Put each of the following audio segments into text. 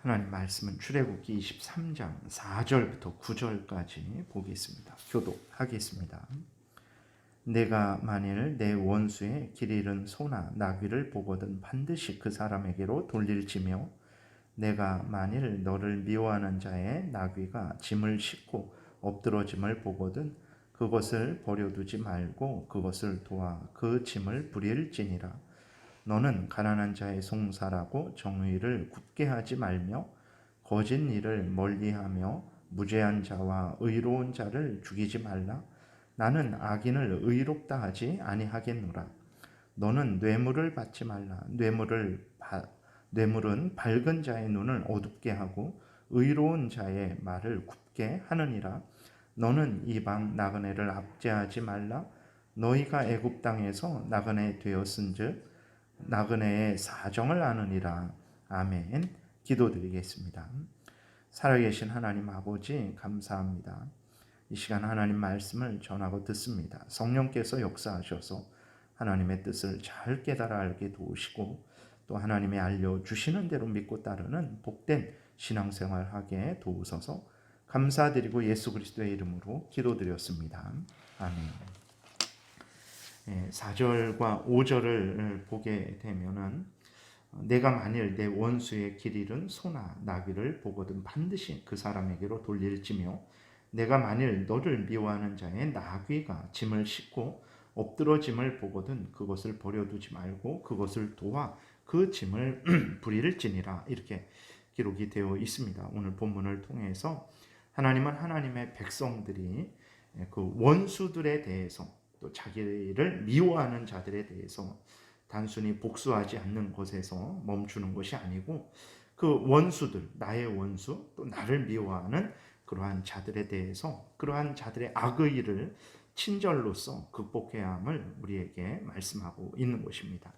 하나님 말씀은 출애굽기 23장 4절부터 9절까지 보겠습니다. 교독하겠습니다. 내가 만일 내 원수의 길 잃은 소나 나귀를 보거든 반드시 그 사람에게로 돌릴지며 내가 만일 너를 미워하는 자의 나귀가 짐을 싣고 엎드러짐을 보거든 그것을 버려두지 말고 그것을 도와 그 짐을 부릴지니라. 너는 가난한 자의 송사라고 정의를 굳게 하지 말며 거짓 일을 멀리하며 무죄한 자와 의로운 자를 죽이지 말라. 나는 악인을 의롭다 하지 아니하겠노라. 너는 뇌물을 받지 말라. 뇌물은 밝은 자의 눈을 어둡게 하고 의로운 자의 말을 굽게 하느니라. 너는 이방 나그네를 압제하지 말라. 너희가 애굽 땅에서 나그네 되었은즉 나그네의 사정을 아느니라. 아멘. 기도드리겠습니다. 살아계신 하나님 아버지 감사합니다. 이 시간 하나님 말씀을 전하고 듣습니다. 성령께서 역사하셔서 하나님의 뜻을 잘 깨달아 알게 도우시고 또 하나님의 알려주시는 대로 믿고 따르는 복된 신앙생활하게 도우소서. 감사드리고 예수 그리스도의 이름으로 기도드렸습니다. 아멘. 4절과 5절을 보게 되면은 내가 만일 내 원수의 길 잃은 소나 나귀를 보거든 반드시 그 사람에게로 돌릴지며 내가 만일 너를 미워하는 자의 나귀가 짐을 싣고 엎드러짐을 보거든 그것을 버려두지 말고 그것을 도와 그 짐을 부릴지니라. 이렇게 기록이 되어 있습니다. 오늘 본문을 통해서 하나님은 하나님의 백성들이 그 원수들에 대해서 또 자기를 미워하는 자들에 대해서 단순히 복수하지 않는 것에서 멈추는 것이 아니고 그 원수들, 나의 원수, 또 나를 미워하는 그러한 자들에 대해서 그러한 자들의 악의 일을 친절로서 극복해야 함을 우리에게 말씀하고 있는 것입니다.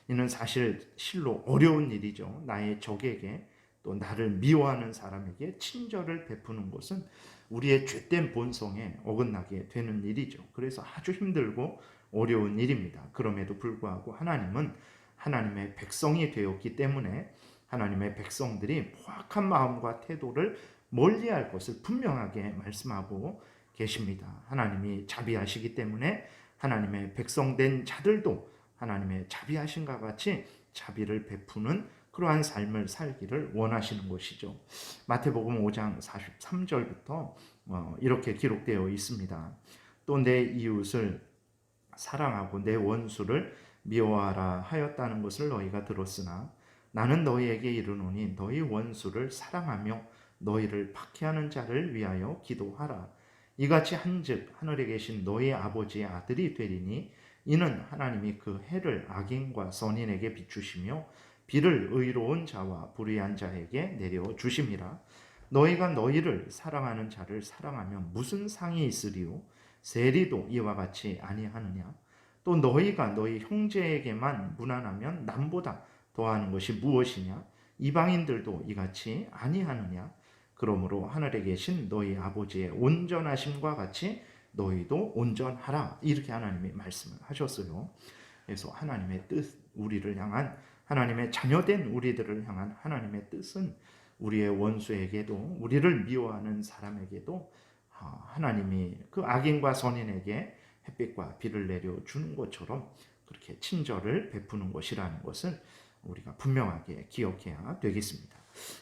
이는 사실 실로 어려운 일이죠. 나의 적에게 또 나를 미워하는 사람에게 친절을 베푸는 것은 우리의 죄된 본성에 어긋나게 되는 일이죠. 그래서 아주 힘들고 어려운 일입니다. 그럼에도 불구하고 하나님은 하나님의 백성이 되었기 때문에 하나님의 백성들이 포악한 마음과 태도를 멀리할 것을 분명하게 말씀하고 계십니다. 하나님이 자비하시기 때문에 하나님의 백성된 자들도 하나님의 자비하심과 같이 자비를 베푸는 그러한 삶을 살기를 원하시는 것이죠. 마태복음 5장 43절부터 이렇게 기록되어 있습니다. 또 내 이웃을 사랑하고 내 원수를 미워하라 하였다는 것을 너희가 들었으나 나는 너희에게 이르노니 너희 원수를 사랑하며 너희를 박해하는 자를 위하여 기도하라. 이같이 한즉 하늘에 계신 너희 아버지의 아들이 되리니 이는 하나님이 그 해를 악인과 선인에게 비추시며 비를 의로운 자와 불의한 자에게 내려 주심이라. 너희가 너희를 사랑하는 자를 사랑하면 무슨 상이 있으리요? 세리도 이와 같이 아니하느냐? 또 너희가 너희 형제에게만 무난하면 남보다 더하는 것이 무엇이냐? 이방인들도 이같이 아니하느냐? 그러므로 하늘에 계신 너희 아버지의 온전하심과 같이 너희도 온전하라. 이렇게 하나님이 말씀을 하셨어요. 그래서 하나님의 뜻, 우리를 향한 하나님의 자녀된 우리들을 향한 하나님의 뜻은 우리의 원수에게도 우리를 미워하는 사람에게도 하나님이 그 악인과 선인에게 햇빛과 비를 내려주는 것처럼 그렇게 친절을 베푸는 것이라는 것을 우리가 분명하게 기억해야 되겠습니다.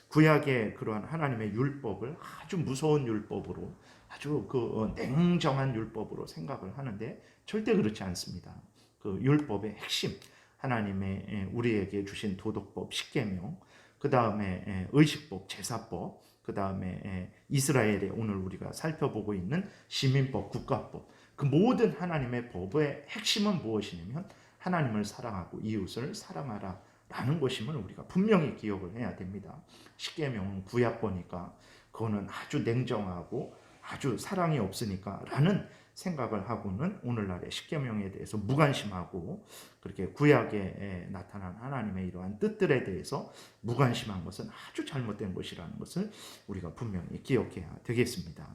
구약의 그러한 하나님의 율법을 아주 무서운 율법으로 아주 그 냉정한 율법으로 생각을 하는데 절대 그렇지 않습니다. 그 율법의 핵심 하나님의 우리에게 주신 도덕법 10계명, 그 다음에 의식법, 제사법, 그 다음에 이스라엘의 오늘 우리가 살펴보고 있는 시민법, 국가법, 그 모든 하나님의 법의 핵심은 무엇이냐면 하나님을 사랑하고 이웃을 사랑하라 라는 것임을 우리가 분명히 기억을 해야 됩니다. 10계명은 구약거니까 그거는 아주 냉정하고 아주 사랑이 없으니까 라는 생각을 하고는 오늘날의 십계명에 대해서 무관심하고 그렇게 구약에 나타난 하나님의 이러한 뜻들에 대해서 무관심한 것은 아주 잘못된 것이라는 것을 우리가 분명히 기억해야 되겠습니다.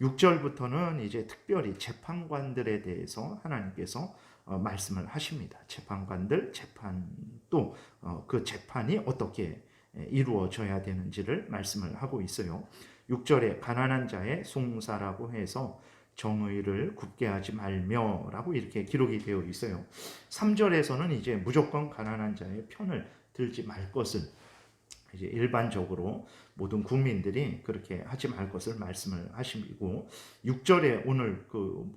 6절부터는 이제 특별히 재판관들에 대해서 하나님께서 말씀을 하십니다. 재판관들, 재판 또 그 재판이 어떻게 이루어져야 되는지를 말씀을 하고 있어요. 6절에 가난한 자의 송사라고 해서 정의를 굽게 하지 말며라고 이렇게 기록이 되어 있어요. 3절에서는 이제 무조건 가난한 자의 편을 들지 말 것을 이제 일반적으로 모든 국민들이 그렇게 하지 말 것을 말씀을 하시고 6절에 오늘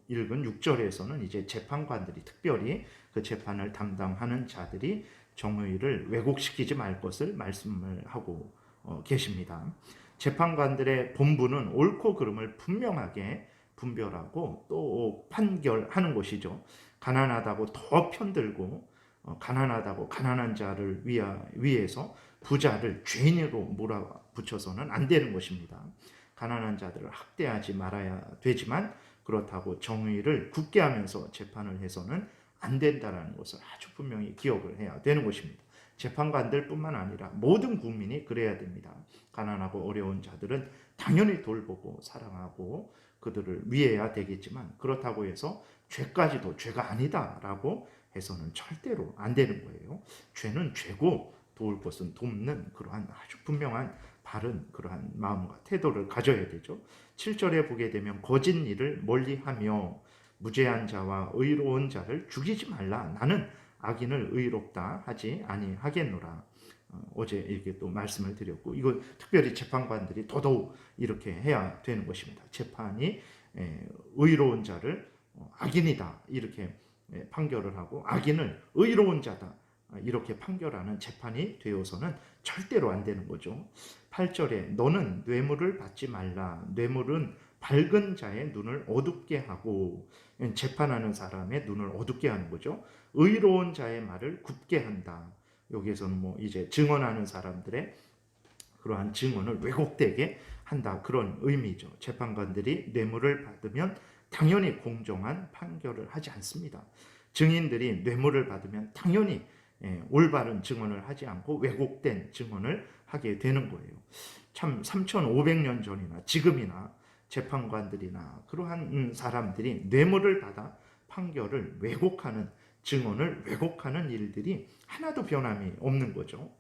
읽은 6절에서는 이제 재판관들이 특별히 그 재판을 담당하는 자들이 정의를 왜곡시키지 말 것을 말씀을 하고 계십니다. 재판관들의 본분은 옳고 그름을 분명하게 분별하고 또 판결하는 것이죠. 가난하다고 더 편들고 가난하다고 가난한 자를 위해서 부자를 죄인으로 몰아붙여서는 안 되는 것입니다. 가난한 자들을 학대하지 말아야 되지만 그렇다고 정의를 굳게 하면서 재판을 해서는 안 된다는 것을 아주 분명히 기억을 해야 되는 것입니다. 재판관들뿐만 아니라 모든 국민이 그래야 됩니다. 가난하고 어려운 자들은 당연히 돌보고 사랑하고 그들을 위해야 되겠지만 그렇다고 해서 죄까지도 죄가 아니다라고 해서는 절대로 안 되는 거예요. 죄는 죄고 도울 것은 돕는 그러한 아주 분명한 바른 그러한 마음과 태도를 가져야 되죠. 7절에 보게 되면 거짓 일을 멀리하며 무죄한 자와 의로운 자를 죽이지 말라. 나는 악인을 의롭다 하지 아니하겠노라. 어제 이렇게 또 말씀을 드렸고 이거 특별히 재판관들이 더더욱 이렇게 해야 되는 것입니다. 재판이 의로운 자를 악인이다 이렇게 판결을 하고 악인을 의로운 자다 이렇게 판결하는 재판이 되어서는 절대로 안 되는 거죠. 8절에 너는 뇌물을 받지 말라. 뇌물은 밝은 자의 눈을 어둡게 하고 재판하는 사람의 눈을 어둡게 하는 거죠. 의로운 자의 말을 굽게 한다. 여기에서는 뭐 이제 증언하는 사람들의 그러한 증언을 왜곡되게 한다. 그런 의미죠. 재판관들이 뇌물을 받으면 당연히 공정한 판결을 하지 않습니다. 증인들이 뇌물을 받으면 당연히 올바른 증언을 하지 않고 왜곡된 증언을 하게 되는 거예요. 참 3,500년 전이나 지금이나 재판관들이나 그러한 사람들이 뇌물을 받아 판결을 왜곡하는 증언을 왜곡하는 일들이 하나도 변함이 없는 거죠.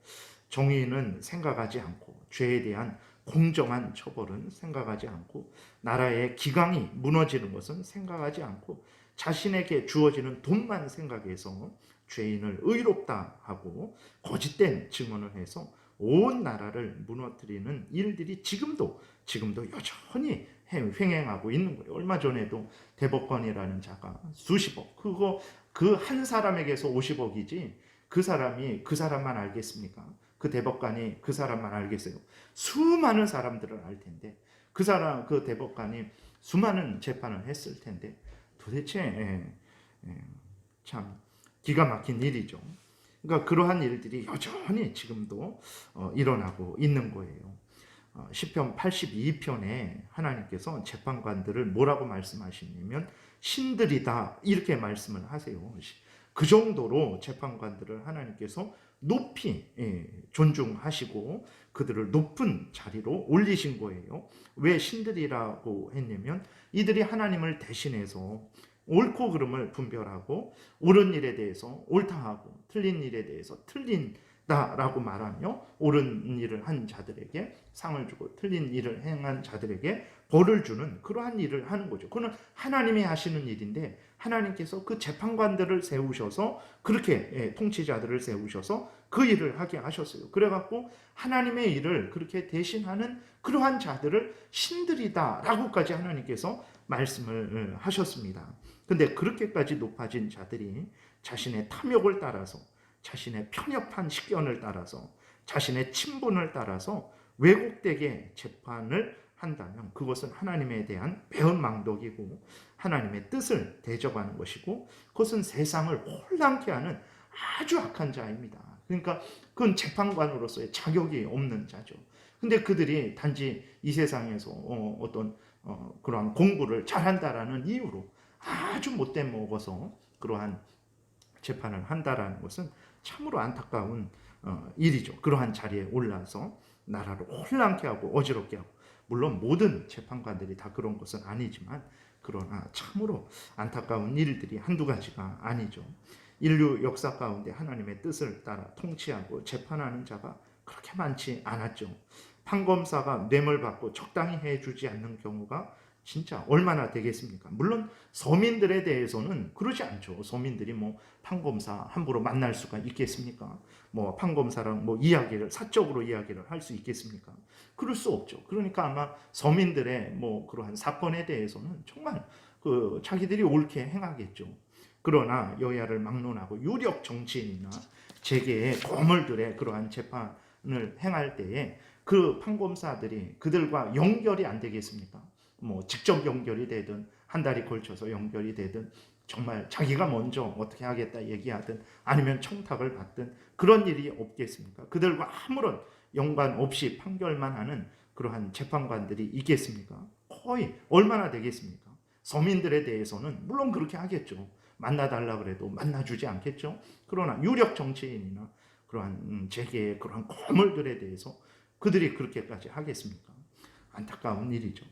정의는 생각하지 않고 죄에 대한 공정한 처벌은 생각하지 않고 나라의 기강이 무너지는 것은 생각하지 않고 자신에게 주어지는 돈만 생각해서 죄인을 의롭다 하고 거짓된 증언을 해서 온 나라를 무너뜨리는 일들이 지금도 여전히 횡행하고 있는 거예요. 얼마 전에도 대법관이라는 자가 수십억, 그 한 사람에게서 50억이지 그 사람이 그 사람만 알겠습니까? 그 대법관이 그 사람만 알겠어요. 수많은 사람들을 알 텐데 그 대법관이 수많은 재판을 했을 텐데 도대체 참 기가 막힌 일이죠. 그러니까 그러한 일들이 여전히 지금도 일어나고 있는 거예요. 시편 82편에 하나님께서 재판관들을 뭐라고 말씀하시냐면 신들이다 이렇게 말씀을 하세요. 그 정도로 재판관들을 하나님께서 높이 존중하시고 그들을 높은 자리로 올리신 거예요. 왜 신들이라고 했냐면 이들이 하나님을 대신해서 옳고 그름을 분별하고 옳은 일에 대해서 옳다하고 틀린 일에 대해서 틀린다라고 말하며 옳은 일을 한 자들에게 상을 주고 틀린 일을 행한 자들에게 벌을 주는 그러한 일을 하는 거죠. 그건 하나님이 하시는 일인데 하나님께서 그 재판관들을 세우셔서 그렇게 통치자들을 세우셔서 그 일을 하게 하셨어요. 그래갖고 하나님의 일을 그렇게 대신하는 그러한 자들을 신들이다라고까지 하나님께서 말씀을 하셨습니다. 근데 그렇게까지 높아진 자들이 자신의 탐욕을 따라서 자신의 편협한 식견을 따라서 자신의 친분을 따라서 왜곡되게 재판을 한다면 그것은 하나님에 대한 배은망덕이고 하나님의 뜻을 대적하는 것이고 그것은 세상을 혼란케 하는 아주 악한 자입니다. 그러니까 그건 재판관으로서의 자격이 없는 자죠. 근데 그들이 단지 이 세상에서 그러한 공부를 잘한다라는 이유로 아주 못된 먹어서 그러한 재판을 한다라는 것은 참으로 안타까운 일이죠. 그러한 자리에 올라서 나라를 혼란케 하고 어지럽게 하고 물론 모든 재판관들이 다 그런 것은 아니지만 그러나 참으로 안타까운 일들이 한두 가지가 아니죠. 인류 역사 가운데 하나님의 뜻을 따라 통치하고 재판하는 자가 그렇게 많지 않았죠. 판검사가 뇌물 받고 적당히 해주지 않는 경우가 진짜 얼마나 되겠습니까? 물론 서민들에 대해서는 그러지 않죠. 서민들이 뭐 판검사 함부로 만날 수가 있겠습니까? 뭐 판검사랑 뭐 이야기를 사적으로 이야기를 할 수 있겠습니까? 그럴 수 없죠. 그러니까 아마 서민들의 뭐 그러한 사건에 대해서는 정말 그 자기들이 옳게 행하겠죠. 그러나 여야를 막론하고 유력 정치인이나 재계의 거물들의 그러한 재판을 행할 때에 그 판검사들이 그들과 연결이 안 되겠습니까? 뭐 직접 연결이 되든 한 달이 걸쳐서 연결이 되든 정말 자기가 먼저 어떻게 하겠다 얘기하든 아니면 청탁을 받든 그런 일이 없겠습니까? 그들과 아무런 연관 없이 판결만 하는 그러한 재판관들이 있겠습니까? 거의 얼마나 되겠습니까? 서민들에 대해서는 물론 그렇게 하겠죠. 만나달라 그래도 만나주지 않겠죠. 그러나 유력 정치인이나 그러한 재계의 그러한 거물들에 대해서 그들이 그렇게까지 하겠습니까? 안타까운 일이죠.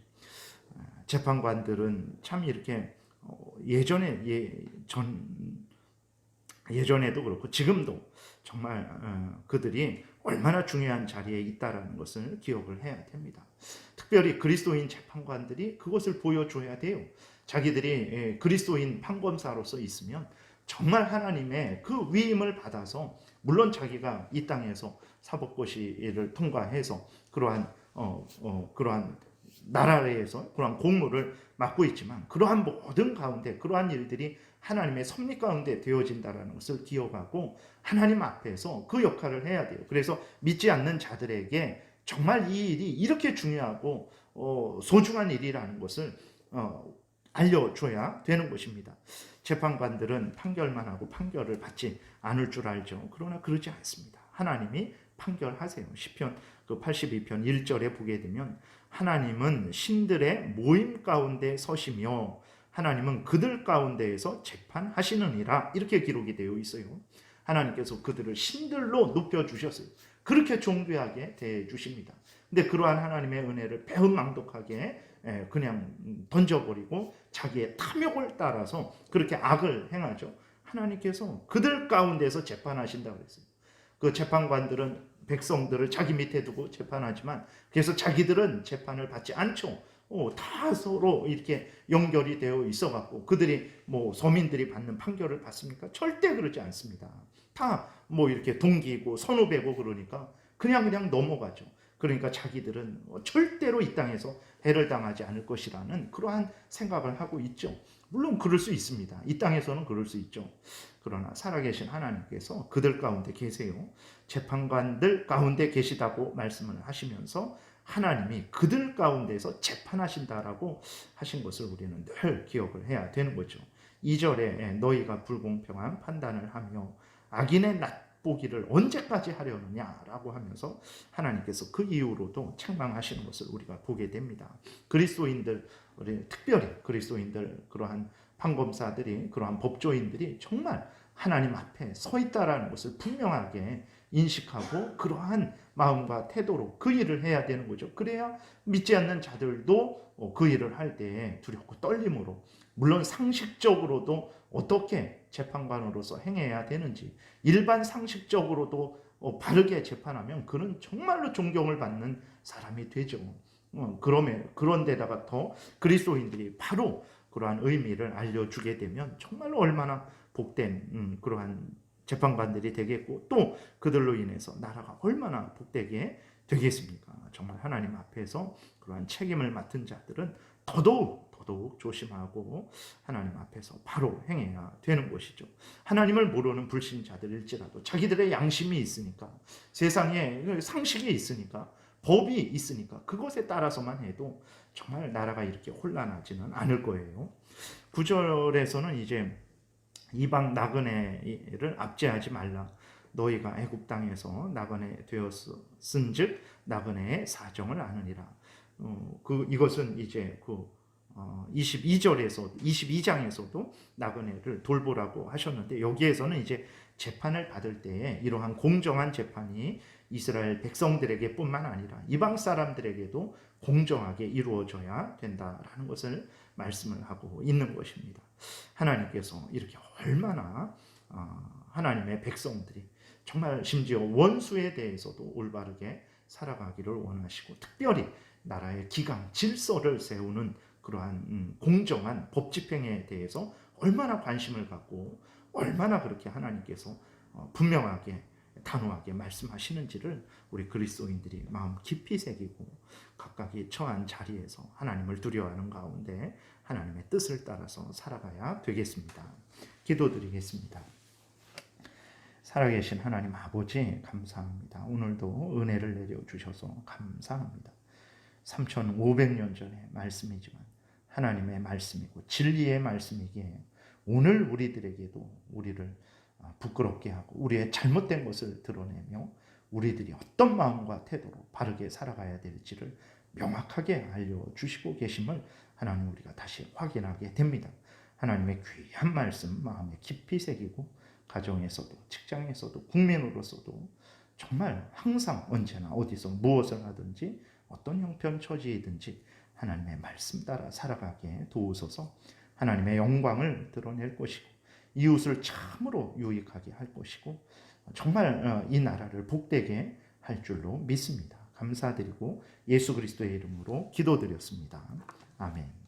재판관들은 참 이렇게 예전에도 그렇고 지금도 정말 그들이 얼마나 중요한 자리에 있다라는 것을 기억을 해야 됩니다. 특별히 그리스도인 재판관들이 그것을 보여줘야 돼요. 자기들이 그리스도인 판검사로서 있으면 정말 하나님의 그 위임을 받아서 물론 자기가 이 땅에서 사법고시를 통과해서 그러한 나라에서 그러한 공무를 맡고 있지만 그러한 모든 가운데 그러한 일들이 하나님의 섭리 가운데 되어진다는 것을 기억하고 하나님 앞에서 그 역할을 해야 돼요. 그래서 믿지 않는 자들에게 정말 이 일이 이렇게 중요하고 소중한 일이라는 것을 알려줘야 되는 것입니다. 재판관들은 판결만 하고 판결을 받지 않을 줄 알죠. 그러나 그러지 않습니다. 하나님이 판결하세요. 시편 82편 1절에 보게 되면 하나님은 신들의 모임 가운데 서시며 하나님은 그들 가운데에서 재판하시느니라 이렇게 기록이 되어 있어요. 하나님께서 그들을 신들로 높여주셨어요. 그렇게 존귀하게 대해주십니다. 근데 그러한 하나님의 은혜를 배은망덕하게 그냥 던져버리고 자기의 탐욕을 따라서 그렇게 악을 행하죠. 하나님께서 그들 가운데서 재판하신다고 그랬어요. 그 재판관들은 백성들을 자기 밑에 두고 재판하지만 그래서 자기들은 재판을 받지 않죠. 다 서로 이렇게 연결이 되어 있어갖고 그들이 뭐 서민들이 받는 판결을 받습니까? 절대 그러지 않습니다. 다 뭐 이렇게 동기고 선후배고 그러니까 그냥 넘어가죠. 그러니까 자기들은 절대로 이 땅에서 해를 당하지 않을 것이라는 그러한 생각을 하고 있죠. 물론 그럴 수 있습니다. 이 땅에서는 그럴 수 있죠. 그러나 살아계신 하나님께서 그들 가운데 계세요. 재판관들 가운데 계시다고 말씀을 하시면서 하나님이 그들 가운데서 재판하신다라고 하신 것을 우리는 늘 기억을 해야 되는 거죠. 2절에 너희가 불공평한 판단을 하며 악인의 낫보기를 언제까지 하려느냐라고 하면서 하나님께서 그 이후로도 책망하시는 것을 우리가 보게 됩니다. 그리스도인들, 특별히 그리스도인들 그러한 판검사들이 그러한 법조인들이 정말 하나님 앞에 서 있다라는 것을 분명하게 인식하고 그러한 마음과 태도로 그 일을 해야 되는 거죠. 그래야 믿지 않는 자들도 그 일을 할 때에 두렵고 떨림으로 물론 상식적으로도 어떻게 재판관으로서 행해야 되는지 일반 상식적으로도 바르게 재판하면 그는 정말로 존경을 받는 사람이 되죠. 그런데다가 더 그리스도인들이 바로 그러한 의미를 알려주게 되면 정말로 얼마나 복된 그러한 재판관들이 되겠고 또 그들로 인해서 나라가 얼마나 복되게 되겠습니까? 정말 하나님 앞에서 그러한 책임을 맡은 자들은 더더욱 조심하고 하나님 앞에서 바로 행해야 되는 것이죠. 하나님을 모르는 불신자들일지라도 자기들의 양심이 있으니까 세상에 상식이 있으니까 법이 있으니까 그것에 따라서만 해도 정말 나라가 이렇게 혼란하지는 않을 거예요. 9절에서는 이제 이방 나그네를 압제하지 말라. 너희가 애굽 땅에서 나그네 되었은즉 나그네의 사정을 아느니라. 이것은 이제 22장에서도 나그네를 돌보라고 하셨는데 여기에서는 이제 재판을 받을 때에 이러한 공정한 재판이 이스라엘 백성들에게 뿐만 아니라 이방 사람들에게도 공정하게 이루어져야 된다라는 것을 말씀을 하고 있는 것입니다. 하나님께서 이렇게 얼마나 하나님의 백성들이 정말 심지어 원수에 대해서도 올바르게 살아가기를 원하시고 특별히 나라의 기강, 질서를 세우는 그러한 공정한 법 집행에 대해서 얼마나 관심을 갖고 얼마나 그렇게 하나님께서 분명하게 단호하게 말씀하시는지를 우리 그리스도인들이 마음 깊이 새기고 각각이 처한 자리에서 하나님을 두려워하는 가운데 하나님의 뜻을 따라서 살아가야 되겠습니다. 기도드리겠습니다. 살아계신 하나님 아버지 감사합니다. 오늘도 은혜를 내려주셔서 감사합니다. 3500년 전의 말씀이지만 하나님의 말씀이고 진리의 말씀이기에 오늘 우리들에게도 우리를 부끄럽게 하고 우리의 잘못된 것을 드러내며 우리들이 어떤 마음과 태도로 바르게 살아가야 될지를 명확하게 알려주시고 계심을 하나님 우리가 다시 확인하게 됩니다. 하나님의 귀한 말씀 마음에 깊이 새기고 가정에서도 직장에서도 국민으로서도 정말 항상 언제나 어디서 무엇을 하든지 어떤 형편 처지이든지 하나님의 말씀 따라 살아가게 도우소서. 하나님의 영광을 드러낼 것이고 이웃을 참으로 유익하게 할 것이고 정말 이 나라를 복되게 할 줄로 믿습니다. 감사드리고 예수 그리스도의 이름으로 기도드렸습니다. 아멘.